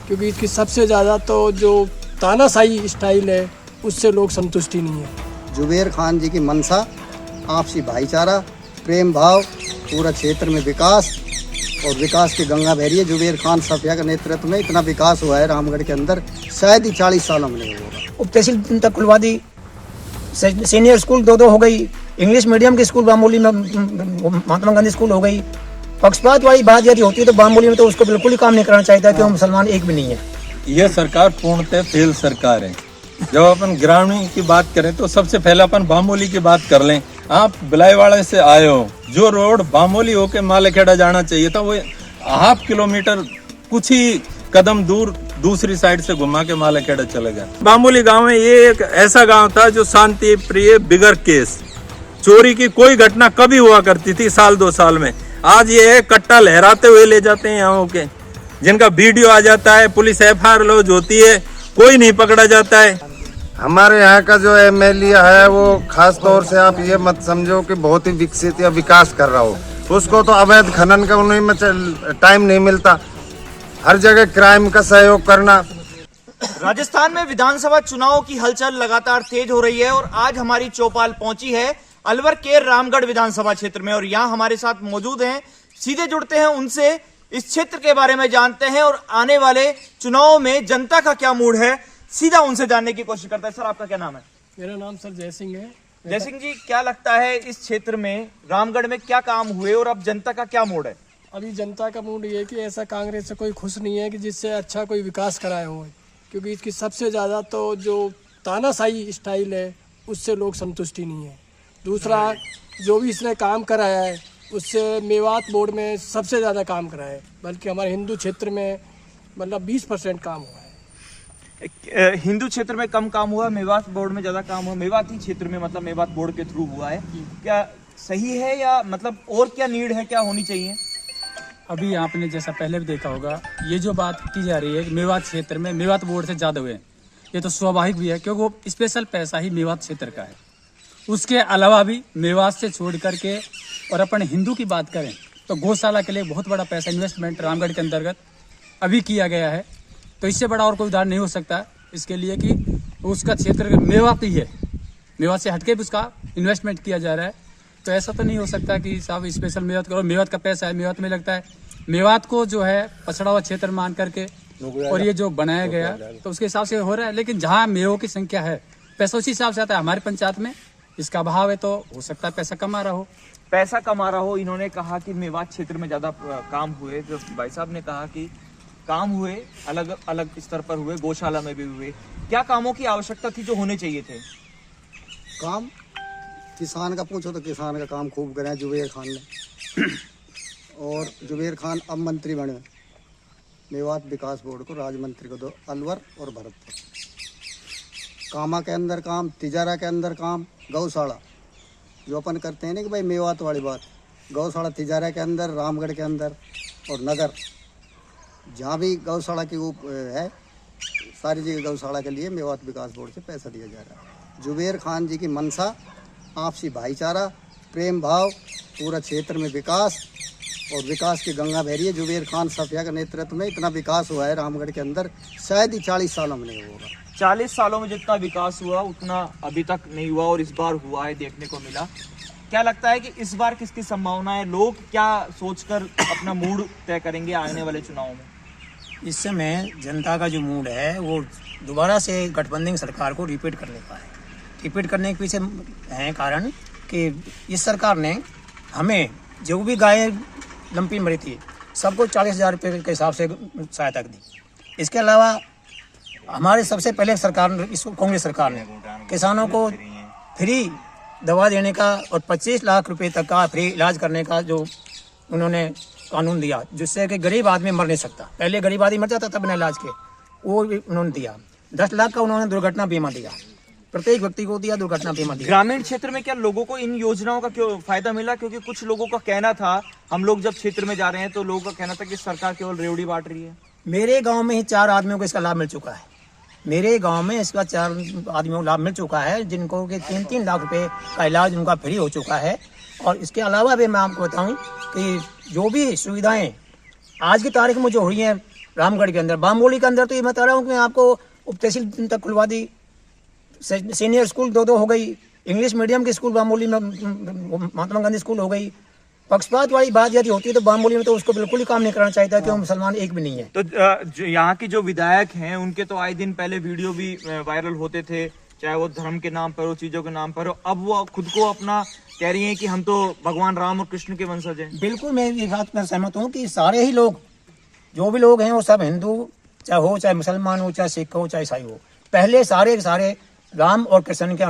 क्योंकि इसकी सबसे ज़्यादा तो जो तानाशाही स्टाइल है उससे लोग संतुष्टि नहीं है। जुबेर खान जी की मंशा आपसी भाईचारा, प्रेम भाव, पूरा क्षेत्र में विकास और विकास की गंगा बह रही है। जुबेर खान सफिया के नेतृत्व में इतना विकास हुआ है रामगढ़ के अंदर, शायद ही 40 सालों में नहीं होगा। उप तहसील तक खुलवादी, सीनियर स्कूल दो हो गई, इंग्लिश मीडियम की स्कूल बामोली में महात्मा गांधी स्कूल हो गई। पक्षपात वाली बात यदि होती है तो बामोली में तो उसको बिल्कुल ही काम नहीं करना चाहिए था कि वो मुसलमान एक भी नहीं है। यह सरकार पूर्णतः फेल सरकार है। जब अपन ग्रामीण की बात करें तो सबसे पहले अपन बामोली की बात कर लें। आप बिलाईवाड़ा से आए हो, जो रोड बामोली होके मालेखेड़ा जाना चाहिए था वो हाफ किलोमीटर कुछ ही कदम दूर दूसरी साइड से घुमा के मालेखेड़ा चले गए। बामोली गांव में ये एक ऐसा गांव था जो शांति प्रिय, बिगर केस, चोरी की कोई घटना कभी हुआ करती थी साल 2 साल में। आज ये कट्टा लहराते हुए ले जाते हैं यहाँ के, जिनका वीडियो आ जाता है, पुलिस FIR लॉन्च होती है, कोई नहीं पकड़ा जाता है। हमारे यहाँ का जो MLA है वो खास तौर से आप ये मत समझो कि बहुत ही विकसित या विकास कर रहा हो, उसको तो अवैध खनन का उन्हीं में टाइम नहीं मिलता, हर जगह क्राइम का सहयोग करना। राजस्थान में विधानसभा चुनाव की हलचल लगातार तेज हो रही है और आज हमारी चौपाल पहुंची है अलवर के रामगढ़ विधानसभा क्षेत्र में और यहाँ हमारे साथ मौजूद हैं। सीधे जुड़ते हैं उनसे, इस क्षेत्र के बारे में जानते हैं और आने वाले चुनाव में जनता का क्या मूड है, सीधा उनसे जानने की कोशिश करता है। सर, आपका क्या नाम है? मेरा नाम सर जय सिंह है। जय सिंह जी, क्या लगता है इस क्षेत्र में रामगढ़ में क्या काम हुए और अब जनता का क्या मूड है? अभी जनता का मूड ये है कि ऐसा कांग्रेस से कोई खुश नहीं है कि जिससे अच्छा कोई विकास कराए हो, क्योंकि इसकी सबसे ज़्यादा तो जो तानाशाही स्टाइल है उससे लोग संतुष्टि नहीं है। दूसरा, जो भी इसने काम कराया है उससे मेवात बोर्ड में सबसे ज़्यादा काम कराया है, बल्कि हमारे हिंदू क्षेत्र में मतलब 20% काम हुआ है। हिंदू क्षेत्र में कम काम हुआ, मेवात बोर्ड में ज्यादा काम हुआ। मेवाती क्षेत्र में मतलब मेवात बोर्ड के थ्रू हुआ है, क्या सही है या मतलब और क्या नीड है, क्या होनी चाहिए? अभी आपने जैसा पहले भी देखा होगा, ये जो बात की जा रही है कि मेवात क्षेत्र में मेवात बोर्ड से ज्यादा हुए, ये तो स्वाभाविक भी है क्योंकि वो स्पेशल पैसा ही मेवात क्षेत्र का है। उसके अलावा भी मेवात से छोड़ करके और अपन हिंदू की बात करें तो गौशाला के लिए बहुत बड़ा पैसा इन्वेस्टमेंट रामगढ़ के अंतर्गत अभी किया गया है। तो इससे बड़ा और कोई उदाहरण नहीं हो सकता इसके लिए कि उसका क्षेत्र मेवात ही है, मेवात से हटके भी उसका इन्वेस्टमेंट किया जा रहा है। तो ऐसा तो नहीं हो सकता कि साहब स्पेशल मेवात करो, मेवात का पैसा है। मेवात में लगता है मेवात को जो है पछड़ा हुआ क्षेत्र मान करके और ये जो बनाया गया तो उसके हिसाब से हो रहा है, लेकिन जहाँ मेवों की संख्या है पैसा उसी हिसाब से आता है। हमारे पंचायत में इसका अभाव है तो हो सकता है पैसा कमा रहा हो। पैसा कमा रहा हो, इन्होंने कहा कि मेवात क्षेत्र में ज्यादा काम हुए, जो भाई साहब ने कहा कि काम हुए, अलग अलग स्तर पर हुए, गौशाला में भी हुए। क्या कामों की आवश्यकता थी जो होने चाहिए थे? काम किसान का पूछो तो किसान का काम खूब कराया जुबेर खान ने और जुबेर खान अब मंत्री बने, मेवात विकास बोर्ड को राज्य मंत्री को दो, अलवर और भरतपुर। कामा के अंदर काम, तिजारा के अंदर काम, गौशाला जो अपन करते हैं ना कि भाई मेवात वाली बात, गौशाला तिजारा के अंदर, रामगढ़ के अंदर और नगर जहाँ भी गौशाला की वो है सारी जगह गौशाला के लिए मेवात विकास बोर्ड से पैसा दिया जा रहा है। जुबेर खान जी की मंशा आपसी भाईचारा, प्रेम भाव, पूरा क्षेत्र में विकास और विकास की गंगा बह रही है। जुबेर खान सफिया के नेतृत्व में इतना विकास हुआ है रामगढ़ के अंदर, शायद ही 40 सालों में नहीं होगा। 40 सालों में जितना विकास हुआ उतना अभी तक नहीं हुआ और इस बार हुआ है, देखने को मिला। क्या लगता है कि इस बार किसकी संभावना है? लोग क्या सोचकर अपना मूड तय करेंगे आने वाले चुनाव में? इस समय जनता का जो मूड है वो दोबारा से गठबंधन सरकार को रिपीट करने का है। रिपीट करने के पीछे है कारण कि इस सरकार ने हमें जो भी गाय लंपी मरी थी सबको 40,000 रुपये के हिसाब से सहायता दी। इसके अलावा हमारे सबसे पहले सरकार इसको कांग्रेस सरकार ने किसानों को फ्री दवा देने का और 25 लाख रुपए तक का फ्री इलाज करने का जो उन्होंने कानून दिया, जिससे कि गरीब आदमी मर नहीं सकता। पहले गरीब आदमी मर जाता था बिना इलाज के, वो उन्होंने दिया। 10 लाख का उन्होंने दुर्घटना बीमा दिया, प्रत्येक व्यक्ति को दिया दुर्घटना बीमा दिया। ग्रामीण क्षेत्र में क्या लोगों को इन योजनाओं का क्यों फायदा मिला? क्योंकि कुछ लोगों का कहना था, हम लोग जब क्षेत्र में जा रहे हैं तो लोगों का कहना था कि सरकार केवल रेवड़ी बांट रही है। मेरे गाँव में ही 4 आदमियों को इसका लाभ मिल चुका है। मेरे गांव में इसका 4 आदमियों को लाभ मिल चुका है, जिनको कि 3-3 लाख रुपए का इलाज उनका फ्री हो चुका है। और इसके अलावा भी मैं आपको बताऊं कि जो भी सुविधाएं आज की तारीख में जो हुई हैं रामगढ़ के अंदर। बामोली के अंदर तो ये बता रहा हूँ कि मैं आपको उप तहसील तक खुलवा दी, सीनियर स्कूल 2 हो गई, इंग्लिश मीडियम की स्कूल बामोली में महात्मा गांधी स्कूल हो गई। पक्षपात वाली बात यदि होती है तो बामोली में तो उसको बिल्कुल ही काम नहीं करना चाहिए था, क्यों मुसलमान एक भी नहीं है। तो जो यहाँ की जो विधायक हैं उनके तो आए दिन पहले वीडियो भी वायरल होते थे, चाहे वो धर्म के नाम पर हो, चीजों के नाम पर हो। अब वो खुद को अपना कह रही हैं कि हम तो भगवान राम और कृष्ण के वंशज हैं। बिल्कुल मैं ये बात में सहमत हूँ कि सारे ही लोग, जो भी लोग हैं वो सब हिंदू चाहे मुसलमान हो, चाहे सिख हो, चाहे ईसाई हो, पहले सारे राम और कृष्ण के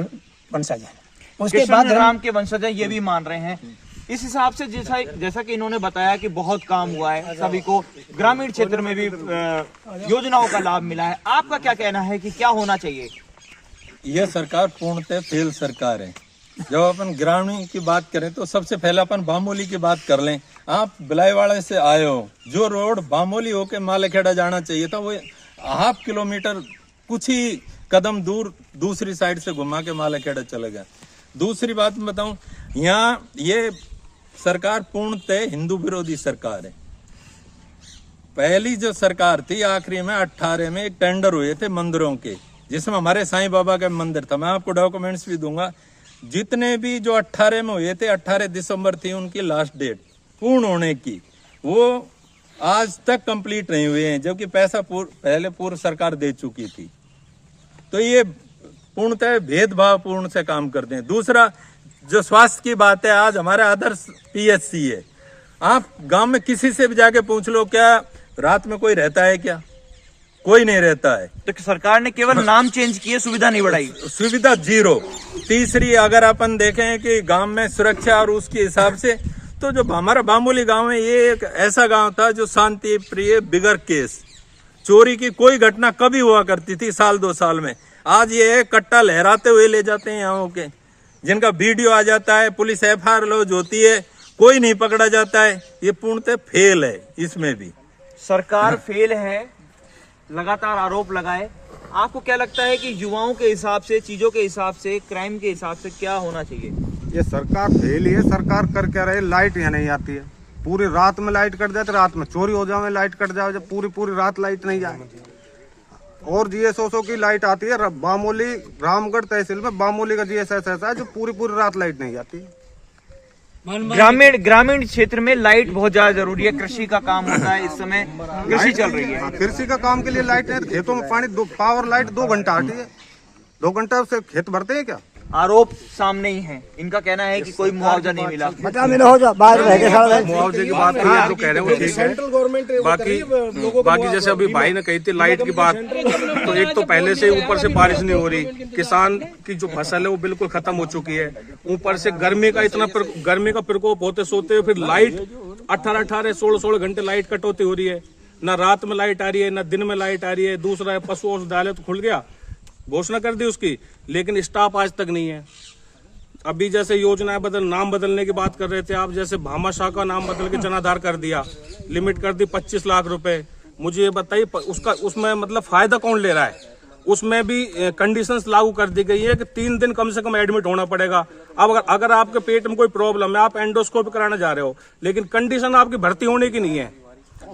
वंशज हैं। उसके बाद राम के वंशज हैं, ये भी मान रहे हैं। इस हिसाब से जैसा कि इन्होंने बताया कि बहुत काम हुआ है, सभी को ग्रामीण क्षेत्र में भी योजनाओं का लाभ मिला है। आपका क्या कहना है कि क्या होना चाहिए? यह सरकार पूर्णतः फेल सरकार है। जब अपन ग्रामीण की बात करें तो सबसे पहले अपन बामोली की बात कर लें। आप बिलाईवाड़ा से आए हो, जो रोड बामोली होके मालेखेड़ा जाना चाहिए था वो 1/2 किलोमीटर कुछ ही कदम दूर दूसरी साइड से घुमा के मालेखेड़ा चले गए। दूसरी बात मैं बताऊं, यहाँ ये सरकार पूर्णतः हिंदू विरोधी सरकार है। पहली जो सरकार थी आखिरी में 18 में एक टेंडर हुए थे मंदिरों के, जिसमें हमारे साईं बाबा का मंदिर था। मैं आपको डॉक्यूमेंट्स भी दूंगा। जितने भी जो 18 में हुए थे, 18 दिसंबर थी उनकी लास्ट डेट पूर्ण होने की, वो आज तक कंप्लीट नहीं हुए हैं, जबकि पैसा पहले पूर्व सरकार दे चुकी थी। तो ये पूर्णतः भेदभावपूर्ण से काम करते हैं। दूसरा जो स्वास्थ्य की बात है, आज हमारे आदर्श PHC है। आप गांव में किसी से भी जाके पूछ लो, क्या रात में कोई रहता है? क्या कोई नहीं रहता है। तो सरकार ने केवल नाम चेंज किए, सुविधा नहीं बढ़ाई। सुविधा 0। तीसरी, अगर अपन देखें कि गांव में सुरक्षा और उसके हिसाब से, तो जो हमारा बामोली गांव है ये एक ऐसा गांव था जो शांति प्रिय, बिगर केस, चोरी की कोई घटना कभी हुआ करती थी साल 2 साल में। आज ये कट्टा लहराते हुए ले जाते हैं यहाँ के, जिनका वीडियो आ जाता है, पुलिस FIR लॉन्च होती है, कोई नहीं पकड़ा जाता है। ये पूर्णतः फेल है। इसमें भी सरकार फेल है, लगातार आरोप लगाए। आपको क्या लगता है कि युवाओं के हिसाब से, चीजों के हिसाब से, क्राइम के हिसाब से क्या होना चाहिए? ये सरकार फेल ही है। सरकार कर क्या रही, लाइट यहाँ नहीं आती है। पूरी रात में लाइट कट जाए तो रात में चोरी हो जाए, लाइट कट जाए जब पूरी रात लाइट नहीं जाए। और GSSO की लाइट आती है बामोली रामगढ़ तहसील में, बामोली का GSS ऐसा है जो पूरी रात लाइट नहीं आती। ग्रामीण क्षेत्र में लाइट बहुत ज्यादा जरूरी है। कृषि का काम होता है, इस समय कृषि चल रही है। कृषि का काम के लिए लाइट है, खेतों में पानी पावर लाइट 2 घंटा आती है। 2 घंटा से खेत भरते हैं क्या? आरोप सामने ही है। इनका कहना है कि कोई मुआवजा नहीं मिला। मुआवजे की बात जो कह रहे हैं वो ठीक है। बाकी जैसे अभी भाई ने कही थी लाइट की बात, तो एक तो पहले से ऊपर से बारिश नहीं हो रही, किसान की जो फसल है वो बिल्कुल खत्म हो चुकी है। ऊपर से गर्मी का प्रकोप होते सोते हुए फिर लाइट 18-18, 16-16 घंटे लाइट कटौती हो रही है। न रात में लाइट आ रही है, न दिन में लाइट आ रही है। दूसरा है पशु औषधालय तो खुल गया, घोषणा कर दी उसकी, लेकिन स्टाफ आज तक नहीं है। अभी जैसे योजनाएं नाम बदलने की बात कर रहे थे आप, जैसे भामाशाह का नाम बदल के जनाधार कर दिया, लिमिट कर दी 25 लाख रुपए। मुझे ये बताइए उसमें मतलब फायदा कौन ले रहा है? उसमें भी कंडीशंस लागू कर दी गई है कि 3 दिन कम से कम एडमिट होना पड़ेगा। अब अगर आपके पेट में कोई प्रॉब्लम है, आप एंडोस्कोपी कराने जा रहे हो, लेकिन कंडीशन आपकी भर्ती होने की नहीं है,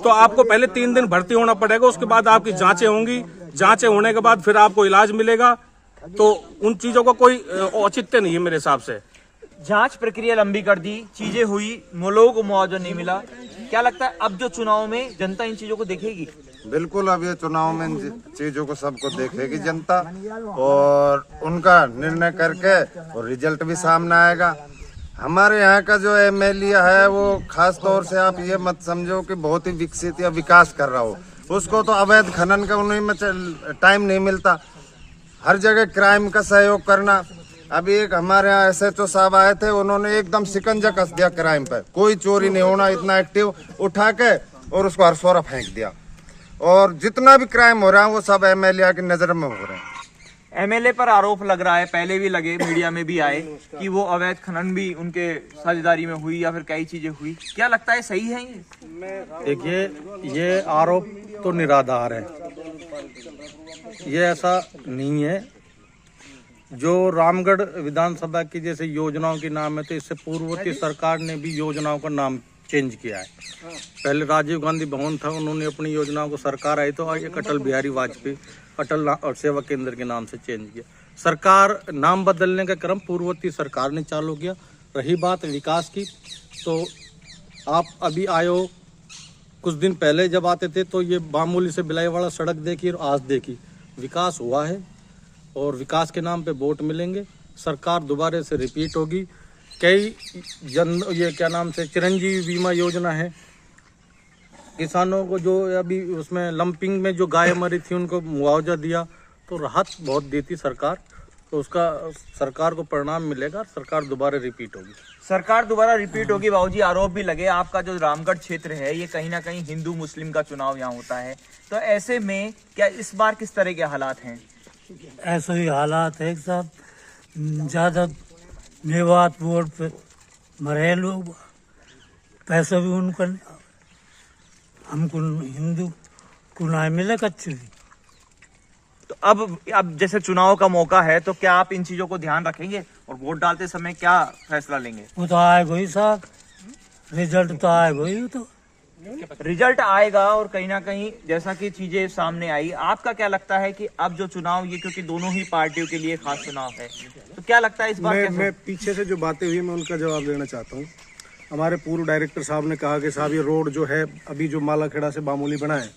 तो आपको पहले 3 दिन भर्ती होना पड़ेगा। उसके बाद आपकी जांचें होंगी, जांचें होने के बाद फिर आपको इलाज मिलेगा। तो उन चीजों का कोई औचित्य नहीं है मेरे हिसाब से। जांच प्रक्रिया लंबी कर दी, चीजें हुई, लोगों को मुआवजा नहीं मिला। क्या लगता है अब जो चुनाव में जनता इन चीजों को देखेगी? बिल्कुल, अब ये चुनाव में इन चीजों को सबको देखेगी जनता, और उनका निर्णय करके और रिजल्ट भी सामने आएगा। हमारे यहाँ का जो MLA है वो खास तौर से आप ये मत समझो कि बहुत ही विकसित या विकास कर रहा हो। उसको तो अवैध खनन का उन्हीं में टाइम नहीं मिलता। हर जगह क्राइम का सहयोग करना। अभी एक हमारे यहाँ SHO साहब आए थे, उन्होंने एकदम शिकंजा कस दिया क्राइम पर, कोई चोरी नहीं होना, इतना एक्टिव उठा के और उसको हरसोरा फेंक दिया। और जितना भी क्राइम हो रहा है वो सब MLA की नजर में हो रहा है। MLA पर आरोप लग रहा है, पहले भी लगे, मीडिया में भी आए कि वो अवैध खनन भी उनके साझेदारी में हुई या फिर कई चीजें हुई। क्या लगता है सही है ये? देखिए, ये आरोप तो निराधार है। ये ऐसा नहीं है। जो रामगढ़ विधानसभा की जैसे योजनाओं के नाम है, तो इससे पूर्ववर्ती सरकार ने भी योजनाओं का नाम चेंज किया है। पहले राजीव गांधी भवन था, उन्होंने अपनी योजनाओं को, सरकार आई तो एक अटल बिहारी वाजपेयी अटल और सेवा केंद्र के नाम से चेंज किया। सरकार नाम बदलने का क्रम पूर्ववर्ती सरकार ने चालू किया। रही बात विकास की, तो आप अभी आए हो, कुछ दिन पहले जब आते थे तो ये बामोली से बिलाईवाड़ा सड़क देखी और आज देखी, विकास हुआ है और विकास के नाम पे वोट मिलेंगे। सरकार दोबारा से रिपीट होगी। कई ये क्या नाम से चिरंजीवी बीमा योजना है, किसानों को जो अभी उसमें लंपिंग में जो गाय मरी थी उनको मुआवजा दिया, तो राहत बहुत दी थी सरकार, तो उसका सरकार को परिणाम मिलेगा, सरकार दोबारा रिपीट होगी। सरकार दोबारा रिपीट होगी। बाबूजी, आरोप भी लगे, आपका जो रामगढ़ क्षेत्र है ये कहीं ना कहीं हिंदू मुस्लिम का चुनाव यहाँ होता है, तो ऐसे में क्या इस बार किस तरह के हालात हैं? ऐसे ही हालात है साहब, ज्यादा मेवात बोर्ड पे मरे लोग, पैसा भी उनको हमको हिंदू को ना मिले कच्चे भी। तो अब जैसे चुनाव का मौका है, तो क्या आप इन चीजों को ध्यान रखेंगे और वोट डालते समय क्या फैसला लेंगे? वो तो आएगा ही साहब, रिजल्ट तो आएगा ही, तो रिजल्ट आएगा। और कहीं ना कहीं जैसा कि चीजें सामने आई, आपका क्या लगता है कि अब जो चुनाव ये, क्योंकि दोनों ही पार्टियों के लिए खास चुनाव है, तो क्या लगता है इस बार? मैं पीछे से जो बातें हुई मैं उनका जवाब देना चाहता हूँ। हमारे पूर्व डायरेक्टर साहब ने कहा कि साहब ये रोड जो है अभी जो मालाखेड़ा से बामोली बना है,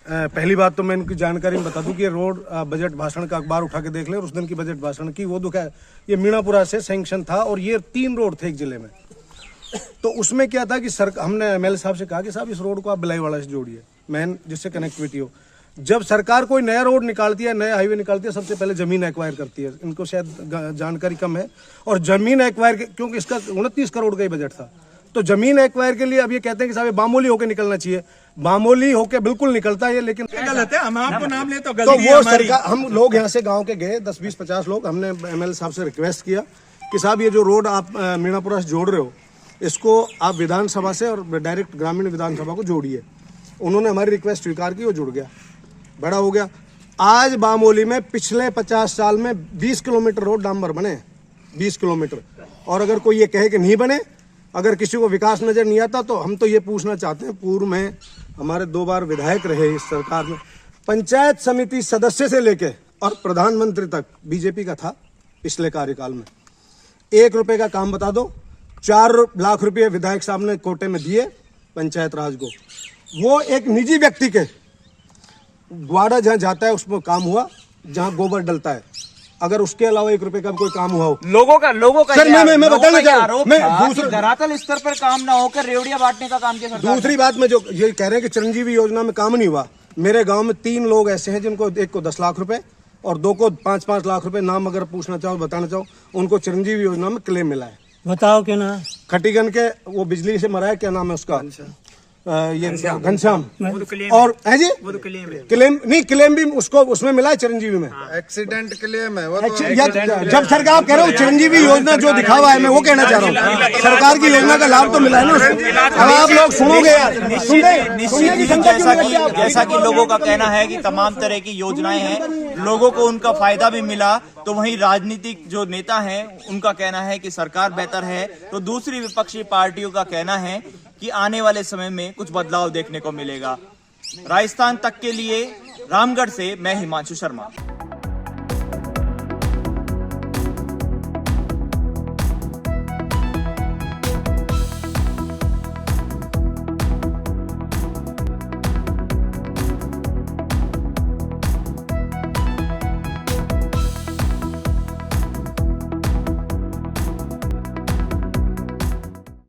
पहली बात तो मैं इनकी जानकारी में बता दूं कि ये रोड बजट भाषण का अखबार उठा के देख ले, और उस दिन की बजट भाषण की वो दुख है, ये मीणापुरा से सैंक्शन था और ये 3 रोड थे एक जिले में। तो उसमें क्या था कि हमने एमएलए साहब से कहा कि साहब इस रोड को आप बिलाईवाड़ा से जोड़िए, मेन जिससे कनेक्टिविटी हो। जब सरकार कोई नया रोड निकालती है, नया हाईवे निकालती है, सबसे पहले जमीन एक्वायर करती है। इनको शायद जानकारी कम है, और जमीन एक्वायर क्योंकि इसका 29 करोड़ का ही बजट था, तो जमीन एक्वायर के लिए अब ये कहते हैं कि साहब बामोली होके निकलना चाहिए। बामोली होके बिल्कुल निकलता है, लेकिन गलत है। हम आपको नाम ले तो तो वो सरकार, हम लोग यहाँ से गांव के गए 10, 20, 50 लोग, हमने एमएलए साहब से रिक्वेस्ट किया कि साहब ये जो रोड आप मीणापुरा से जोड़ रहे हो, इसको आप विधानसभा से और डायरेक्ट ग्रामीण विधानसभा को जोड़िए। उन्होंने हमारी रिक्वेस्ट स्वीकार की, वो जुड़ गया, बड़ा हो गया। आज बामोली में पिछले 50 साल में 20 किलोमीटर रोड डांबर बने, 20 किलोमीटर। और अगर कोई ये कहे कि नहीं बने, अगर किसी को विकास नजर नहीं आता, तो हम तो ये पूछना चाहते हैं, पूर्व में हमारे 2 बार विधायक रहे इस सरकार में, पंचायत समिति सदस्य से लेके और प्रधानमंत्री तक बीजेपी का था पिछले कार्यकाल में। 1 रुपए का काम बता दो, 4 लाख रुपए विधायक साहब ने कोटे में दिए पंचायत राज को। वो एक निजी व्यक्ति के ग्वाड़ा जहाँ जाता है उसमें काम हुआ, जहाँ गोबर डलता है, अगर उसके अलावा 1 रुपए का भी कोई काम हुआ हो। लोगों का सर मैं बताना चाह रहा हूँ, मैं दूसरा धरातल स्तर पर काम ना होकर रेवड़िया बांटने का काम किया। दूसरी बात में जो ये कह रहे हैं कि चिरंजीवी योजना में काम नहीं हुआ, मेरे गांव में 3 लोग ऐसे हैं जिनको, एक को 10 लाख रुपए और 2 को 5-5 लाख रुपए, नाम अगर पूछना चाहो बताना चाहो, उनको चिरंजीवी योजना में क्लेम मिला है। बताओ क्या ना, खटीगन के वो बिजली से मरा है, क्या नाम है उसका, ये घनश्याम, और है जी क्लेम नहीं, क्लेम भी उसको उसमें मिला है चिरंजीवी में, एक्सीडेंट क्लेम है वो तो। जब सरकार आप कह रहे हो चिरंजीवी योजना जो दिखा हुआ है, मैं वो कहना चाह रहा हूँ, सरकार की योजना का लाभ तो मिला है ना उसको। अब आप लोग सुनोगे यार, जैसा कि लोगों का कहना है कि तमाम तरह की योजनाएं हैं, लोगों को उनका फायदा भी मिला, तो वहीं राजनीतिक जो नेता हैं उनका कहना है कि सरकार बेहतर है, तो दूसरी विपक्षी पार्टियों का कहना है कि आने वाले समय में कुछ बदलाव देखने को मिलेगा। राजस्थान तक के लिए रामगढ़ से मैं हिमांशु शर्मा।